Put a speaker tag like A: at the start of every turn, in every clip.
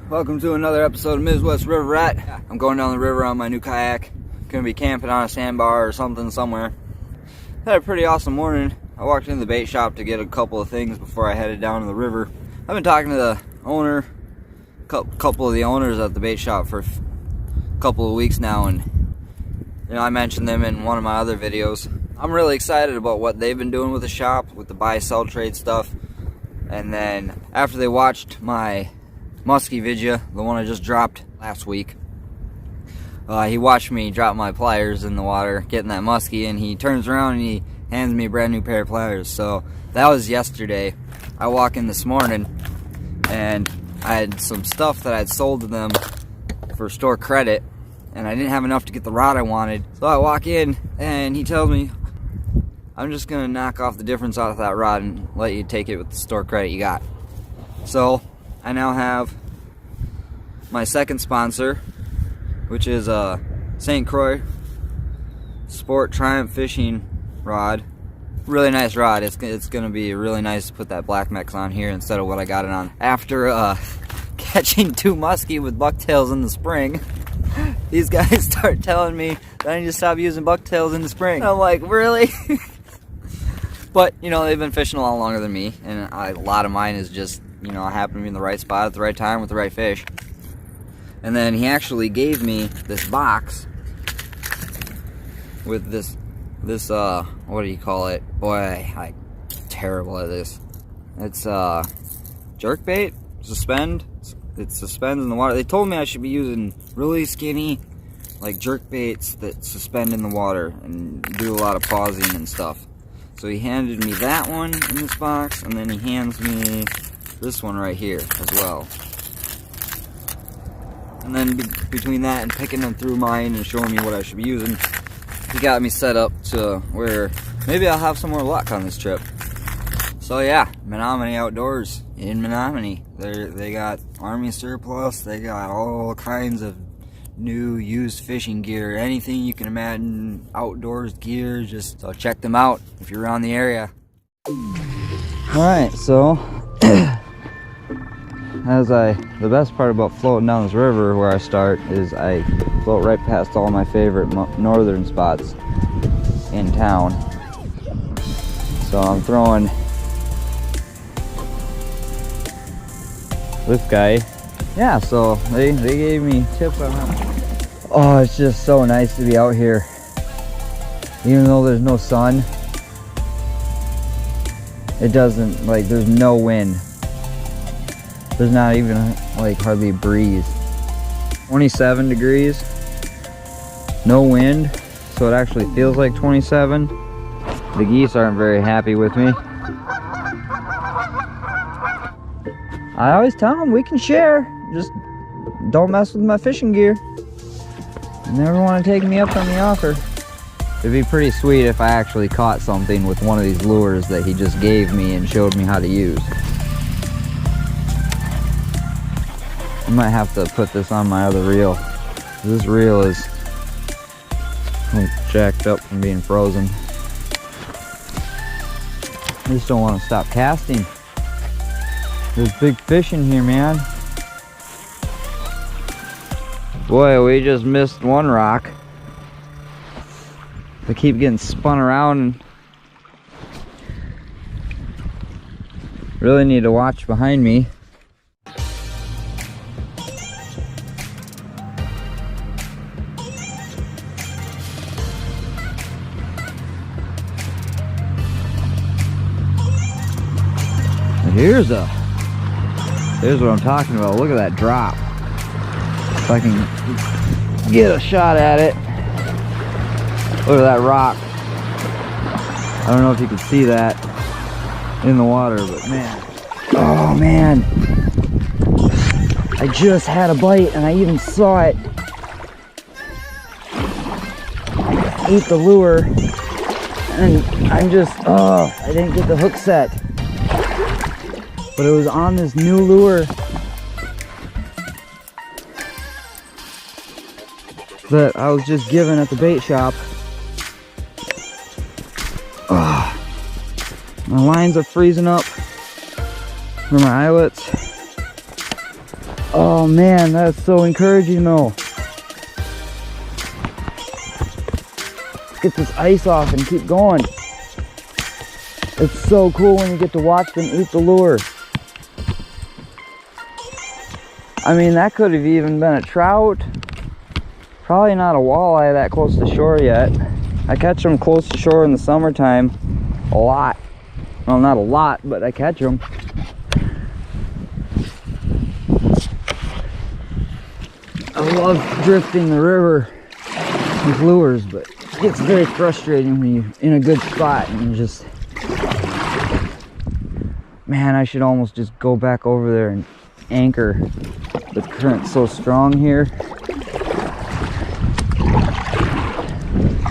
A: Welcome to another episode of Midwest River Rat. I'm going down the river on my new kayak. Gonna be camping on a sandbar or something somewhere. Had a pretty awesome morning. I walked into the bait shop to get a couple of things before I headed down to the river. I've been talking to the owner, couple of the owners at the bait shop for a couple of weeks now, and I mentioned them in one of my other videos. I'm really excited about what they've been doing with the shop, with the buy-sell trade stuff. And then after they watched my muskie video, the one I just dropped last week, he watched me drop my pliers in the water, getting that muskie, and he turns around and he hands me a brand new pair of pliers. So that was yesterday. I walk in this morning and I had some stuff that I'd sold to them for store credit, and I didn't have enough to get the rod I wanted. So I walk in and he tells me, I'm just gonna knock off the difference out of that rod and let you take it with the store credit you got. So I now have my second sponsor, which is a St. Croix Sport Triumph fishing rod. Really nice rod. It's gonna be really nice to put that black mix on here instead of what I got it on. After catching 2 muskie with bucktails in the spring, these guys start telling me that I need to stop using bucktails in the spring. And I'm like, really? But, they've been fishing a lot longer than me, and a lot of mine is just, I happen to be in the right spot at the right time with the right fish. And then he actually gave me this box with this what do you call it? Boy, I'm terrible at this. It's jerk bait, it suspends in the water. They told me I should be using really skinny, like jerk baits that suspend in the water and do a lot of pausing and stuff. So he handed me that one in this box, and then he hands me this one right here as well. And then between that and picking them through mine and showing me what I should be using, he got me set up to where maybe I'll have some more luck on this trip. So yeah, Menominee Outdoors in Menominee. They got Army surplus, they got all kinds of new used fishing gear, anything you can imagine, outdoors gear. So check them out if you're around the area. Alright, so the best part about floating down this river where I start is I float right past all my favorite northern spots in town. So I'm throwing this guy. Yeah, so they gave me tips on that. Oh, it's just so nice to be out here. Even though there's no sun, it doesn't, there's no wind. There's not even, hardly a breeze. 27 degrees, no wind, so it actually feels like 27. The geese aren't very happy with me. I always tell them we can share, just don't mess with my fishing gear. You never want to take me up on the offer. It'd be pretty sweet if I actually caught something with one of these lures that he just gave me and showed me how to use. I might have to put this on my other reel. This reel is jacked up from being frozen. I just don't want to stop casting. There's big fish in here, man. Boy, we just missed one rock. They keep getting spun around and really need to watch behind me. Here's what I'm talking about. Look at that drop. If I can get a shot at it. Look at that rock. I don't know if you can see that in the water, but man. Oh man. I just had a bite and I even saw it. I ate the lure and I'm just, I didn't get the hook set. But it was on this new lure that I was just given at the bait shop. My lines are freezing up for my eyelets. Oh man, that's so encouraging though. Let's get this ice off and keep going. It's so cool when you get to watch them eat the lure. I mean, that could have even been a trout. Probably not a walleye that close to shore yet. I catch them close to shore in the summertime a lot. Well, not a lot, but I catch them. I love drifting the river with lures, but it gets very frustrating when you're in a good spot and you just... Man, I should almost just go back over there and anchor. The current's so strong here.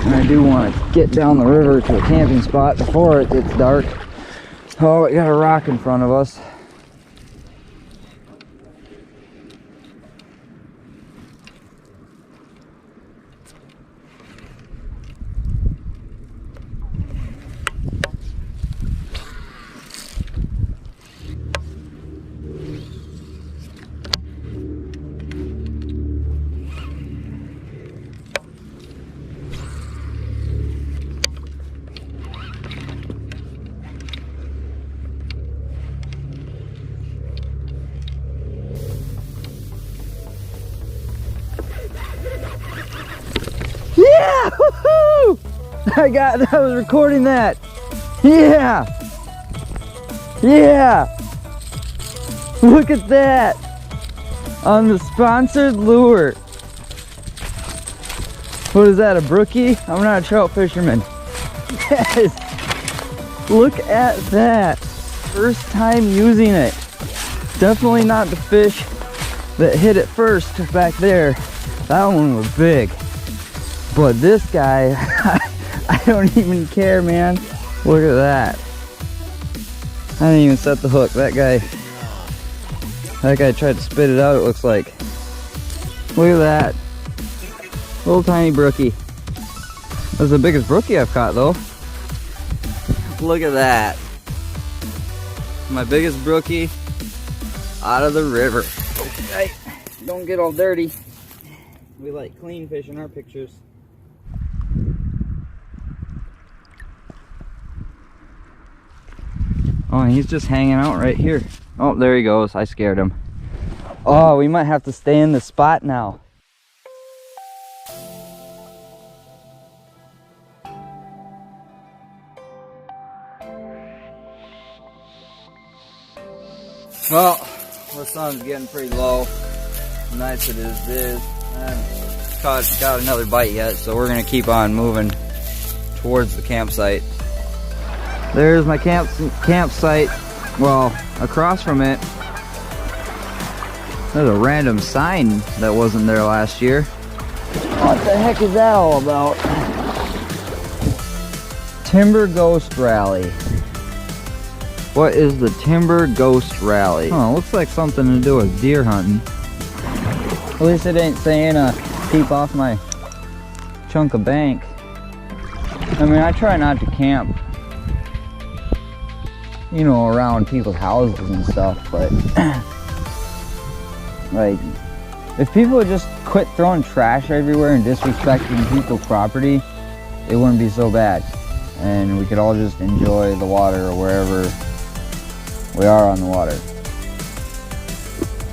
A: And I do want to get down the river to a camping spot before it gets dark. Oh, we got a rock in front of us. Yeah! Woohoo! I was recording that. Yeah! Yeah! Look at that! On the sponsored lure. What is that, a brookie? I'm not a trout fisherman. Yes! Look at that. First time using it. Definitely not the fish that hit it first back there. That one was big. But this guy, I don't even care, man. Look at that. I didn't even set the hook. That guy tried to spit it out, it looks like. Look at that. Little tiny brookie. That's the biggest brookie I've caught though. Look at that. My biggest brookie out of the river. Okay, don't get all dirty. We like clean fish in our pictures. Oh, and he's just hanging out right here. Oh, there he goes. I scared him. Oh, we might have to stay in the spot now. Well, the sun's getting pretty low. Nice it is. I haven't got another bite yet, so we're gonna keep on moving towards the campsite. There's my campsite. Well, across from it, there's a random sign that wasn't there last year. What the heck is that all about? Timber Ghost Rally. What is the Timber Ghost Rally? Oh, looks like something to do with deer hunting. At least it ain't saying keep off my chunk of bank. I mean, I try not to camp, you know, around people's houses and stuff, but like, if people would just quit throwing trash everywhere and disrespecting people's property, it wouldn't be so bad, and we could all just enjoy the water or wherever we are on the water.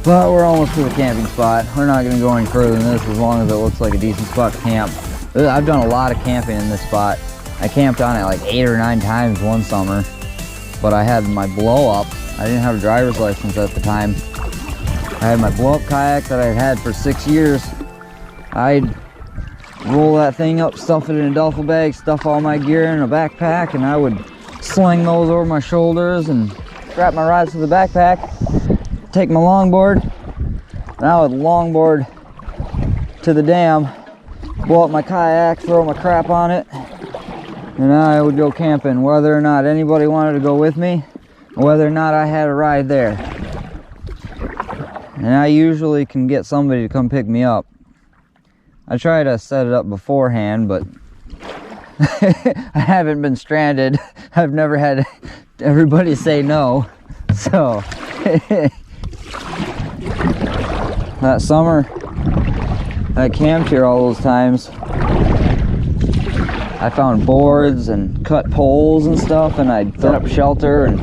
A: But we're almost to the camping spot. We're not going to go any further than this as long as it looks like a decent spot to camp. I've done a lot of camping in this spot. I camped on it like 8 or 9 times one summer. But I had my blow up. I didn't have a driver's license at the time. I had my blow up kayak that I'd had for 6 years. I'd roll that thing up, stuff it in a duffel bag, stuff all my gear in a backpack, and I would sling those over my shoulders and strap my rods to the backpack, take my longboard, and I would longboard to the dam, blow up my kayak, throw my crap on it, and I would go camping, whether or not anybody wanted to go with me, or whether or not I had a ride there. And I usually can get somebody to come pick me up. I try to set it up beforehand, but I haven't been stranded. I've never had everybody say no, so that summer I camped here all those times, I found boards and cut poles and stuff, and I'd set up shelter and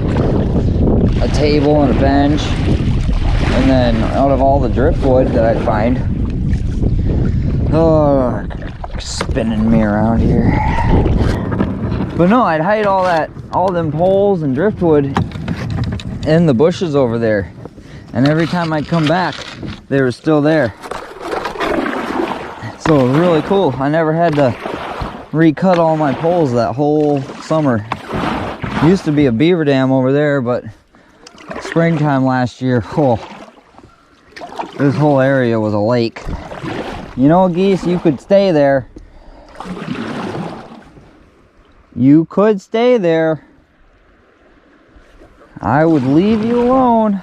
A: a table and a bench. And then out of all the driftwood that I'd find, oh, spinning me around here. But no, I'd hide all them poles and driftwood in the bushes over there. And every time I'd come back, they were still there. So it was really cool. I never had to recut all my poles that whole summer. Used to be a beaver dam over there, but springtime last year, oh, this whole area was a lake. You know, geese, you could stay there. You could stay there. I would leave you alone.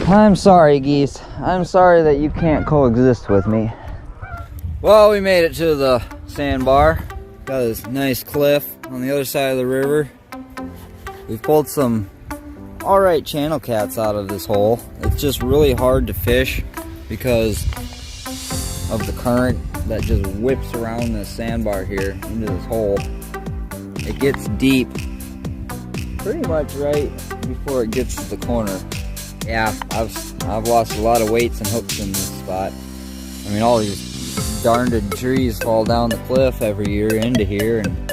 A: I'm sorry, geese. I'm sorry that you can't coexist with me. Well, we made it to the sandbar. Got this nice cliff on the other side of the river. We've pulled some alright channel cats out of this hole. It's just really hard to fish because of the current that just whips around this sandbar here into this hole. It gets deep pretty much right before it gets to the corner. Yeah, I've lost a lot of weights and hooks in this spot. I mean, all these darned trees fall down the cliff every year into here, and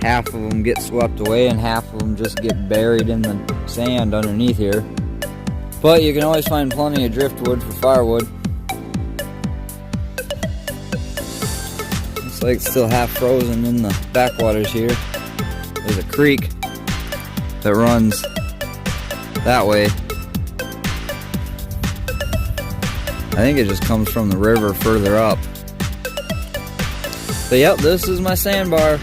A: half of them get swept away and half of them just get buried in the sand underneath here. But you can always find plenty of driftwood for firewood. Looks like it's still half frozen in the backwaters here. There's a creek that runs that way. I think it just comes from the river further up. But yep, this is my sandbar.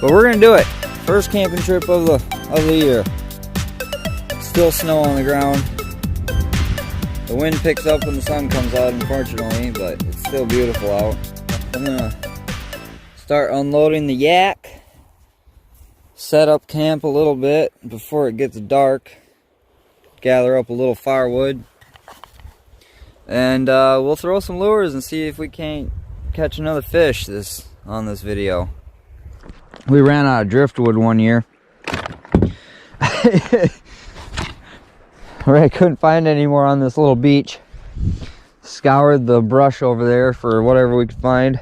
A: But we're gonna do it. First camping trip of the year. Still snow on the ground. The wind picks up when the sun comes out, unfortunately, but it's still beautiful out. I'm gonna start unloading the yak. Set up camp a little bit before it gets dark. Gather up a little firewood. And we'll throw some lures and see if we can't catch another fish on this video. We ran out of driftwood one year. I couldn't find any more on this little beach. Scoured the brush over there for whatever we could find.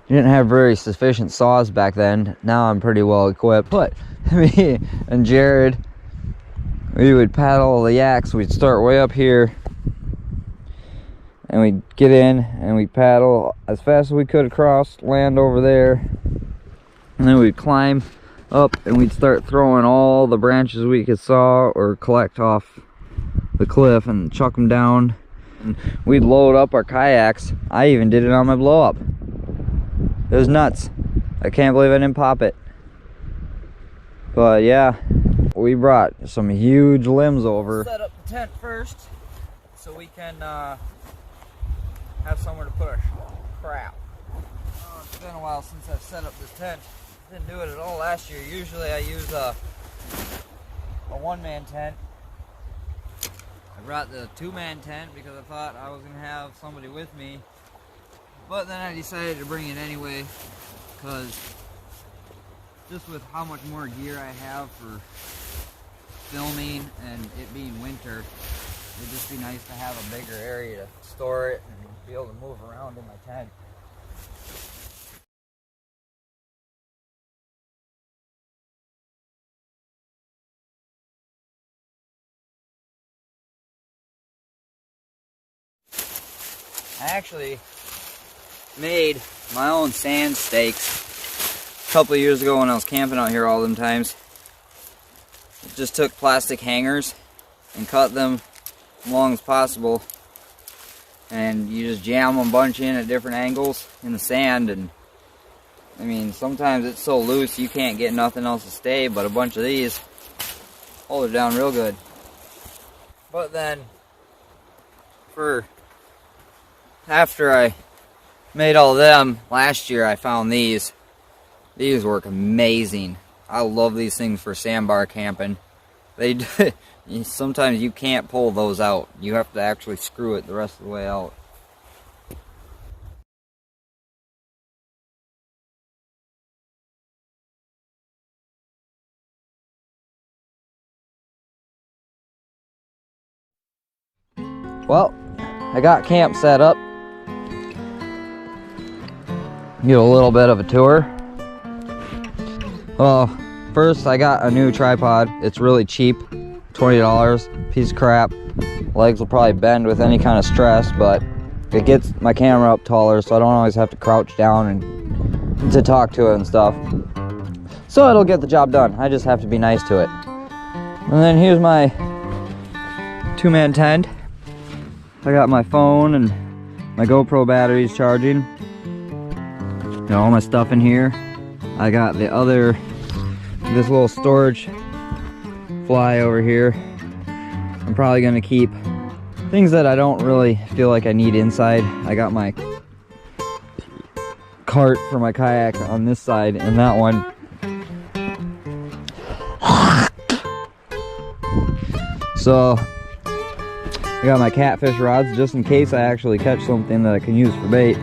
A: Didn't have very sufficient saws back then. Now I'm pretty well equipped. But me and Jared, we would paddle the yaks. We'd start way up here, and we'd get in and we'd paddle as fast as we could across land over there, and then we'd climb up and we'd start throwing all the branches we could saw or collect off the cliff and chuck them down. And we'd load up our kayaks. I even did it on my blow up. It was nuts. I can't believe I didn't pop it. But yeah, we brought some huge limbs over. Set up the tent first so we can have somewhere to put our crap. Oh, it's been a while since I've set up this tent. Didn't do it at all last year. Usually I use a one-man tent. I brought the two-man tent because I thought I was going to have somebody with me. But then I decided to bring it anyway, because just with how much more gear I have for filming and it being winter, it'd just be nice to have a bigger area to store it and be able to move around in my tent. I actually made my own sand stakes a couple of years ago when I was camping out here all them times. Just took plastic hangers and cut them as long as possible, and you just jam them a bunch in at different angles in the sand. And I mean, sometimes it's so loose you can't get nothing else to stay, but a bunch of these hold it down real good. But then after I made all of them last year, I found these, These work amazing. I love these things for sandbar camping. They sometimes you can't pull those out. You have to actually screw it the rest of the way out. Well, I got camp set up. Get a little bit of a tour. Well, first I got a new tripod. It's really cheap, $20, piece of crap. Legs will probably bend with any kind of stress, but it gets my camera up taller, so I don't always have to crouch down and to talk to it and stuff. So it'll get the job done. I just have to be nice to it. And then here's my two-man tent. I got my phone and my GoPro batteries charging. Got all my stuff in here. I got this little storage fly over here. I'm probably gonna keep things that I don't really feel like I need inside. I got my cart for my kayak on this side, and that one. So I got my catfish rods just in case I actually catch something that I can use for bait.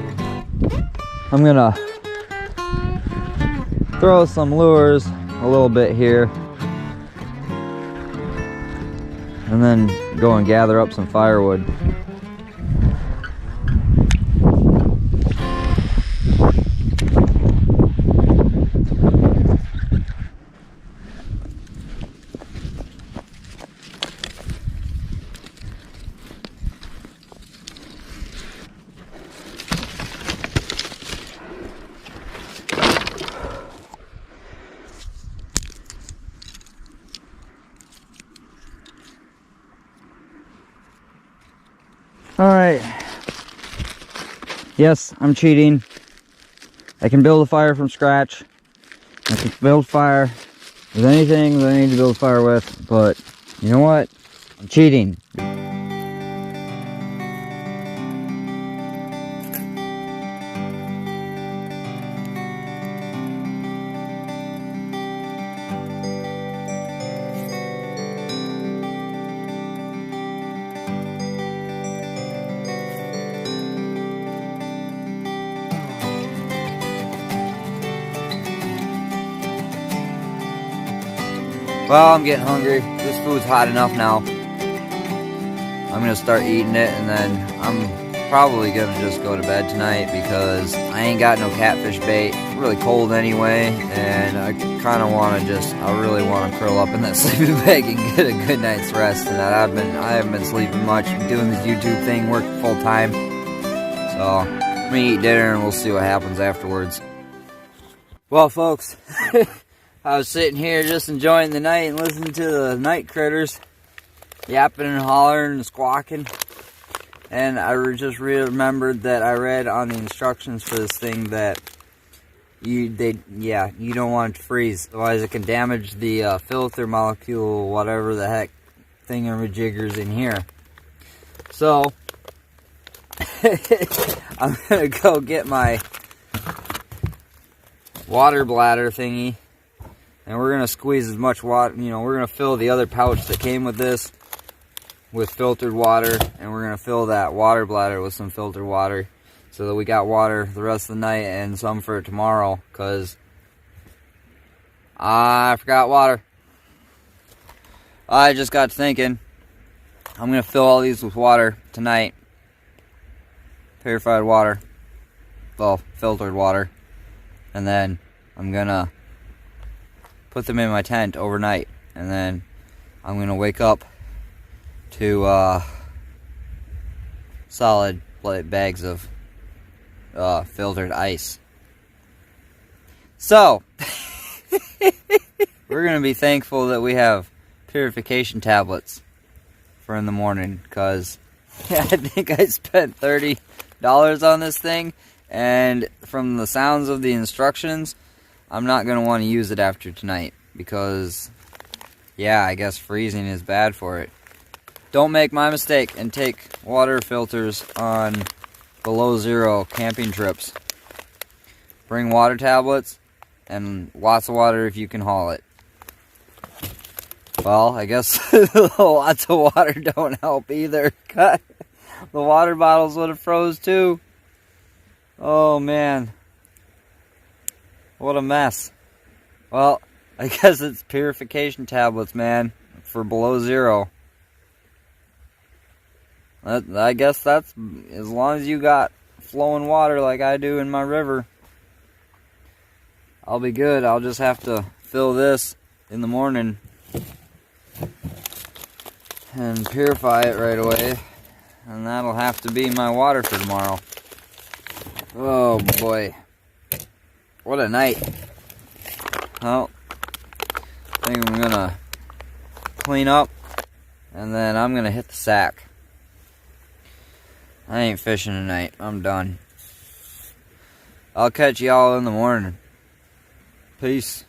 A: I'm gonna throw some lures a little bit here and then go and gather up some firewood. Alright, yes, I'm cheating. I can build a fire from scratch. I can build fire with anything that I need to build fire with, but you know what? I'm cheating. Well, I'm getting hungry. This food's hot enough now. I'm gonna start eating it, and then I'm probably gonna just go to bed tonight because I ain't got no catfish bait. It's really cold anyway, and I kind of want to I really want to curl up in that sleeping bag and get a good night's rest. And I haven't been sleeping much. I'm doing this YouTube thing, working full time. So I'm gonna eat dinner, and we'll see what happens afterwards. Well, folks. I was sitting here just enjoying the night and listening to the night critters yapping and hollering and squawking, and I just remembered that I read on the instructions for this thing that you don't want it to freeze, otherwise it can damage the filter molecule, whatever the heck thingamajigger's in here. So I'm gonna go get my water bladder thingy. And we're going to squeeze as much water, we're going to fill the other pouch that came with this with filtered water. And we're going to fill that water bladder with some filtered water so that we got water the rest of the night and some for tomorrow. Because I forgot water. I just got thinking, I'm going to fill all these with water tonight. Purified water. Well, filtered water. And then I'm going to put them in my tent overnight, and then I'm gonna wake up to solid bags of filtered ice. So we're gonna be thankful that we have purification tablets for in the morning, because I think I spent $30 on this thing, and from the sounds of the instructions, I'm not going to want to use it after tonight because, yeah, I guess freezing is bad for it. Don't make my mistake and take water filters on below zero camping trips. Bring water tablets and lots of water if you can haul it. Well, I guess lots of water don't help either. The water bottles would have froze too. Oh man, what a mess. Well, I guess it's purification tablets, man, for below zero. I guess that's as long as you got flowing water like I do in my river, I'll be good. I'll just have to fill this in the morning and purify it right away, and that'll have to be my water for tomorrow. Oh boy, what a night. Well, I think I'm gonna clean up and then I'm gonna hit the sack. I ain't fishing tonight. I'm done. I'll catch y'all in the morning. Peace.